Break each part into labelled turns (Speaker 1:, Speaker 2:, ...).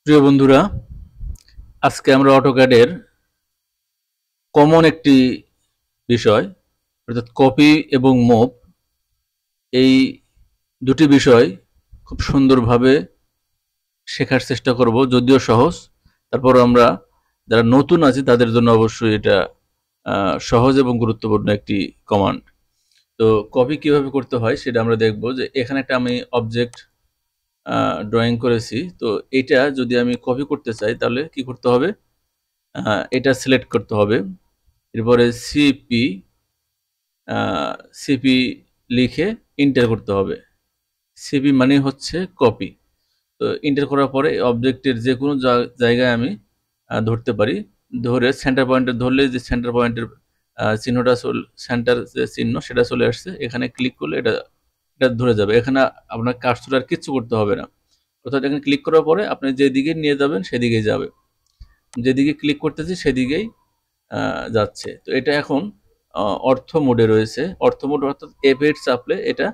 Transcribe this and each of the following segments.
Speaker 1: প্রিয় বন্ধুরা, আজকে আমরা অটোক্যাডের কমন একটি বিষয় অর্থাৎ কপি এবং মুভ এই দুটি বিষয় খুব সুন্দরভাবে শেখার চেষ্টা করব, যদিও সহজ। তারপর আমরা যারা নতুন আছি তাদের জন্য অবশ্যই এটা সহজ এবং গুরুত্বপূর্ণ একটি কমান্ড। তো কপি কিভাবে করতে হয় সেটা আমরা দেখব। যে এখানে একটা আমি অবজেক্ট ড্রয়িং করেছি, তো এটা যদি আমি কপি করতে চাই তাহলে কি করতে হবে? এটা সিলেক্ট করতে হবে। এরপরে সিপি সিপি লিখে ইন্টার করতে হবে। সিপি মানে হচ্ছে কপি। তো ইন্টার করার পরে অবজেক্টের যে কোনো জায়গায় আমি ধরতে পারি। ধরে সেন্টার পয়েন্টে ধরলে যে সেন্টার পয়েন্টের চিহ্নটা সেন্টার যে চিহ্ন সেটা চলে আসছে। এখানে ক্লিক করলে এটা এটা ধরে যাবে। এখানে আপনার কার্সর আর কিচ্ছু করতে হবে না। অর্থাৎ এখানে ক্লিক করার পরে আপনি যেদিকে নিয়ে যাবেন সেদিকেই যাবে। যেদিকে ক্লিক করতেছি সেদিকেই যাচ্ছে। তো এটা এখন অর্থ মোডে রয়েছে। অর্থ মোড অর্থাৎ F8 চাপলে এটা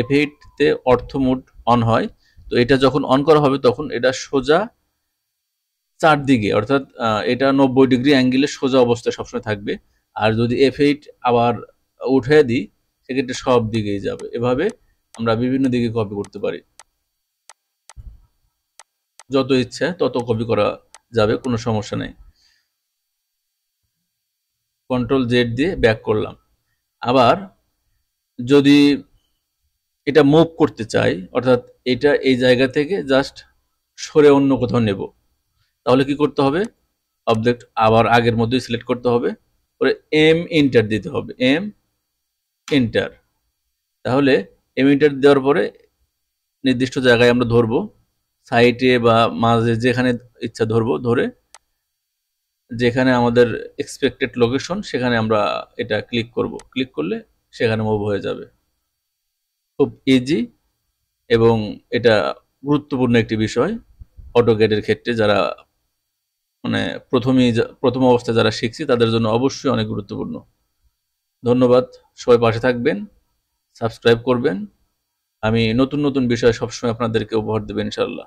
Speaker 1: F8 তে অর্থ মোড অন হয়। তো এটা যখন অন করা হবে তখন এটা সোজা চারদিকে, অর্থাৎ এটা 90 ডিগ্রি অ্যাঙ্গেলে সোজা অবস্থায় সবসময় থাকবে। আর যদি F8 আবার উঠিয়ে দিই সেক্ষেত্রে সব দিকেই যাবে। এভাবে আমরা বিভিন্ন দিকে কপি করতে পারি। যত ইচ্ছা তত কপি করা যাবে, কোনো সমস্যা নেই। কন্ট্রোল জেড দিয়ে ব্যাক করলাম। আবার যদি এটা মুভ করতে চাই, অর্থাৎ এটা এই জায়গা থেকে জাস্ট সরে অন্য কোথাও নেব, তাহলে কি করতে হবে? অবজেক্ট আবার আগের মতোই সিলেক্ট করতে হবে, পরে এম এন্টার দিতে হবে। M enter. তাহলে এম এন্টার দেওয়ার পরে নির্দিষ্ট জায়গায় আমরা ধরবো, সাইটে বা মাঝে যেখানে ইচ্ছা ধরবো। ধরে যেখানে আমাদের এক্সপেক্টেড লোকেশন সেখানে আমরা এটা ক্লিক করব। ক্লিক করলে সেখানে মুভ হয়ে যাবে। খুব ইজি এবং এটা গুরুত্বপূর্ণ একটি বিষয় অটোক্যাডের ক্ষেত্রে। যারা মানে প্রথম অবস্থায় যারা শিখছি তাদের জন্য অবশ্যই অনেক গুরুত্বপূর্ণ। ধন্যবাদ। সবাই পাশে থাকবেন, সাবস্ক্রাইব করবেন। আমি নতুন নতুন বিষয় সবসময় আপনাদেরকে উপহার দেব ইনশাআল্লাহ।